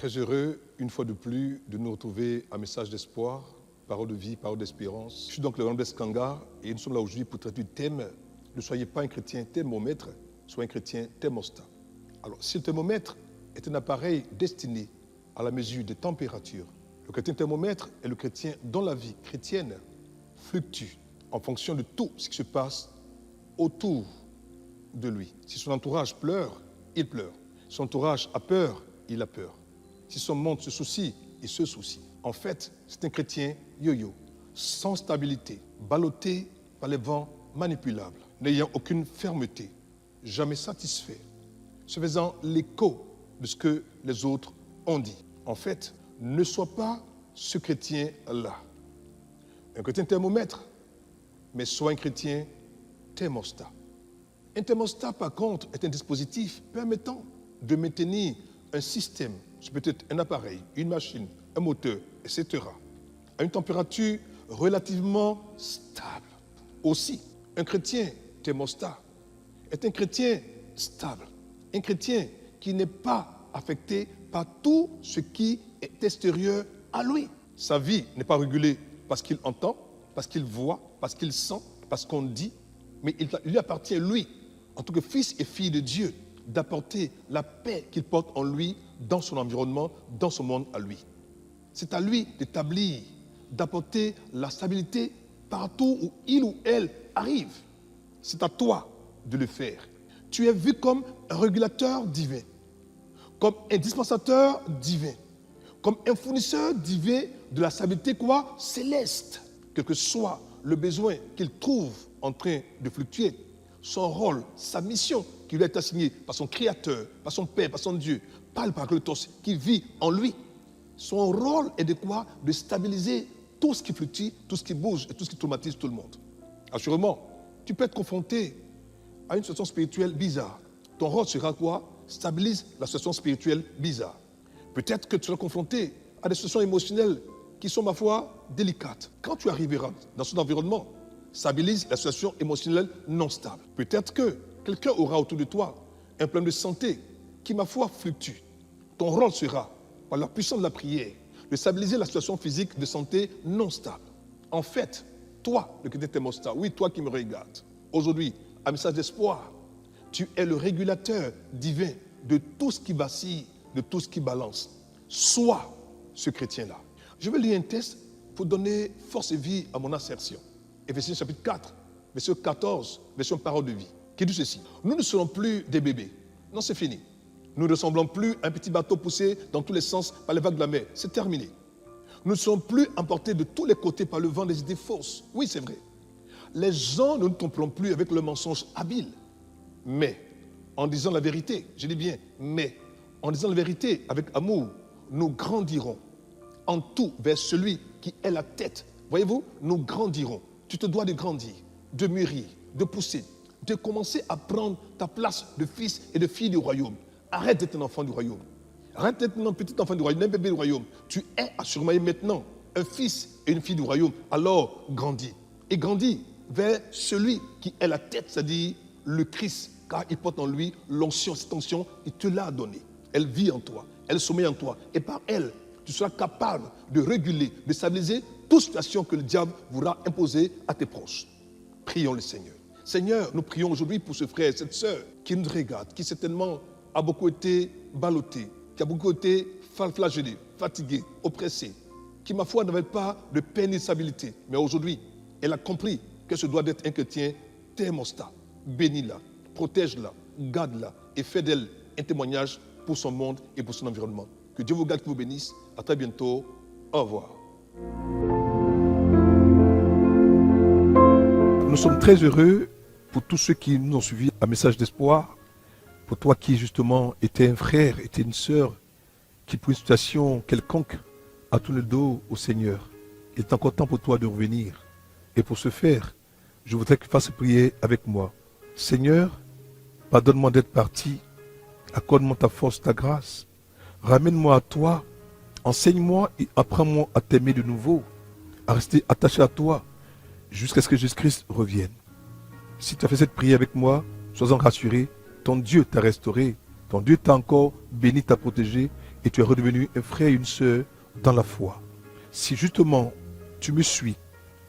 Très heureux, une fois de plus, de nous retrouver à Message d'espoir, parole de vie, parole d'espérance. Je suis donc le Rambles Kanga et nous sommes là aujourd'hui pour traiter du thème « Ne soyez pas un chrétien thermomètre, soyez un chrétien thermostat ». Alors, si le thermomètre est un appareil destiné à la mesure des températures, le chrétien thermomètre est le chrétien dont la vie chrétienne fluctue en fonction de tout ce qui se passe autour de lui. Si son entourage pleure, il pleure. Si son entourage a peur, il a peur. Si son monde se soucie, il se soucie. En fait, c'est un chrétien yo-yo, sans stabilité, ballotté par les vents manipulables, n'ayant aucune fermeté, jamais satisfait, se faisant l'écho de ce que les autres ont dit. En fait, ne sois pas ce chrétien-là. Un chrétien thermomètre, mais sois un chrétien thermostat. Un thermostat, par contre, est un dispositif permettant de maintenir un système, c'est peut-être un appareil, une machine, un moteur, etc., à une température relativement stable. Aussi, un chrétien thermostat est un chrétien stable, un chrétien qui n'est pas affecté par tout ce qui est extérieur à lui. Sa vie n'est pas régulée parce qu'il entend, parce qu'il voit, parce qu'il sent, parce qu'on dit, mais il lui appartient, lui, en tant que fils et fille de Dieu, d'apporter la paix qu'il porte en lui, dans son environnement, dans son monde à lui. C'est à lui d'établir, d'apporter la stabilité partout où il ou elle arrive. C'est à toi de le faire. Tu es vu comme un régulateur divin, comme un dispensateur divin, comme un fournisseur divin de la stabilité quoi? Céleste. Quel que soit le besoin qu'il trouve en train de fluctuer, son rôle, sa mission qui lui a été assignée par son Créateur, par son Père, par son Dieu, par le Paraclétos qui vit en lui. Son rôle est de quoi? De stabiliser tout ce qui fluctue, tout ce qui bouge et tout ce qui traumatise tout le monde. Assurément, tu peux être confronté à une situation spirituelle bizarre. Ton rôle sera quoi? Stabilise la situation spirituelle bizarre. Peut-être que tu seras confronté à des situations émotionnelles qui sont, ma foi, délicates. Quand tu arriveras dans cet environnement, stabilise la situation émotionnelle non stable. Peut-être que quelqu'un aura autour de toi un problème de santé qui, ma foi, fluctue. Ton rôle sera, par la puissance de la prière, de stabiliser la situation physique de santé non stable. En fait, toi, le chrétien thermostat, oui, toi qui me regardes, aujourd'hui, à Message d'espoir, tu es le régulateur divin de tout ce qui vacille, de tout ce qui balance. Sois ce chrétien-là. Je vais lire un texte pour donner force et vie à mon assertion. Éphésiens chapitre 4, verset 14, version parole de vie, qui dit ceci. Nous ne serons plus des bébés. Non, c'est fini. Nous ne ressemblons plus à un petit bateau poussé dans tous les sens par les vagues de la mer. C'est terminé. Nous ne sommes plus emportés de tous les côtés par le vent des idées fausses. Oui, c'est vrai. Les gens ne nous tromperont plus avec le mensonge habile. Mais, en disant la vérité, je dis bien, mais, en disant la vérité avec amour, nous grandirons en tout vers celui qui est la tête. Voyez-vous, nous grandirons. Tu te dois de grandir, de mûrir, de pousser, de commencer à prendre ta place de fils et de fille du royaume. Arrête d'être un enfant du royaume. Arrête d'être un petit enfant du royaume, un bébé du royaume. Tu es assurément maintenant un fils et une fille du royaume. Alors, grandis. Et grandis vers celui qui est la tête, c'est-à-dire le Christ, car il porte en lui l'onction, cette onction, il te l'a donnée. Elle vit en toi, elle sommeille en toi. Et par elle, tu seras capable de réguler, de stabiliser toute situation que le diable voudra imposer à tes proches. Prions le Seigneur. Seigneur, nous prions aujourd'hui pour ce frère et cette sœur qui nous regarde, qui certainement a beaucoup été ballotté, qui a beaucoup été flagellé, fatigué, oppressé, qui, ma foi, n'avait pas de pénibilité. Mais aujourd'hui, elle a compris que ce doit être un chrétien thermostat. Bénis-la, protège-la, garde-la et fais d'elle un témoignage pour son monde et pour son environnement. Que Dieu vous garde, qu'il vous bénisse. À très bientôt. Au revoir. Nous sommes très heureux pour tous ceux qui nous ont suivis à Message d'espoir, pour toi qui justement étais un frère, étais une sœur, qui pour une situation quelconque a tourné le dos au Seigneur. Il est encore temps pour toi de revenir. Et pour ce faire, je voudrais que tu fasses prier avec moi. Seigneur, pardonne-moi d'être parti, accorde-moi ta force, ta grâce, ramène-moi à toi, enseigne-moi et apprends-moi à t'aimer de nouveau, à rester attaché à toi, jusqu'à ce que Jésus-Christ revienne. Si tu as fait cette prière avec moi, sois-en rassuré, ton Dieu t'a restauré, ton Dieu t'a encore béni, t'a protégé, et tu es redevenu un frère et une sœur dans la foi. Si justement tu me suis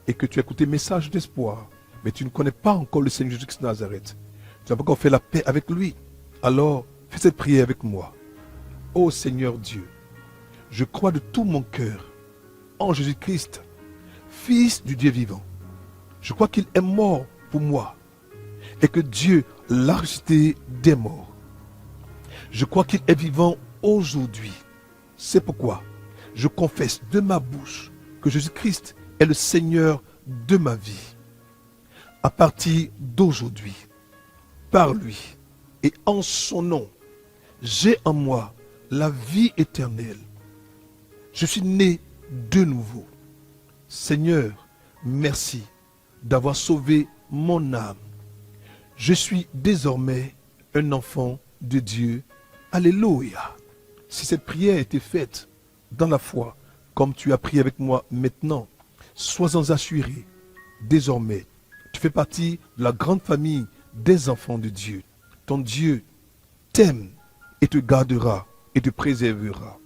et que tu as écouté message d'espoir, mais tu ne connais pas encore le Seigneur Jésus-Christ de Nazareth, tu n'as pas encore fait la paix avec lui, alors fais cette prière avec moi. Ô Seigneur Dieu, je crois de tout mon cœur en Jésus-Christ, Fils du Dieu vivant. Je crois qu'il est mort pour moi et que Dieu l'a ressuscité des morts. Je crois qu'il est vivant aujourd'hui. C'est pourquoi je confesse de ma bouche que Jésus-Christ est le Seigneur de ma vie. À partir d'aujourd'hui, par lui et en son nom, j'ai en moi la vie éternelle. Je suis né de nouveau. Seigneur, merci d'avoir sauvé mon âme. Je suis désormais un enfant de Dieu. Alléluia. Si cette prière a été faite dans la foi, comme tu as prié avec moi maintenant, sois-en assuré. Désormais, tu fais partie de la grande famille des enfants de Dieu. Ton Dieu t'aime et te gardera et te préservera.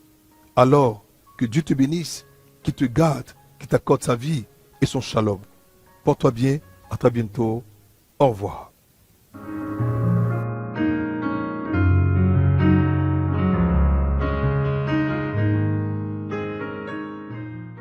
Alors, que Dieu te bénisse, qu'il te garde, qu'il t'accorde sa vie et son shalom. Porte-toi bien, à très bientôt. Au revoir.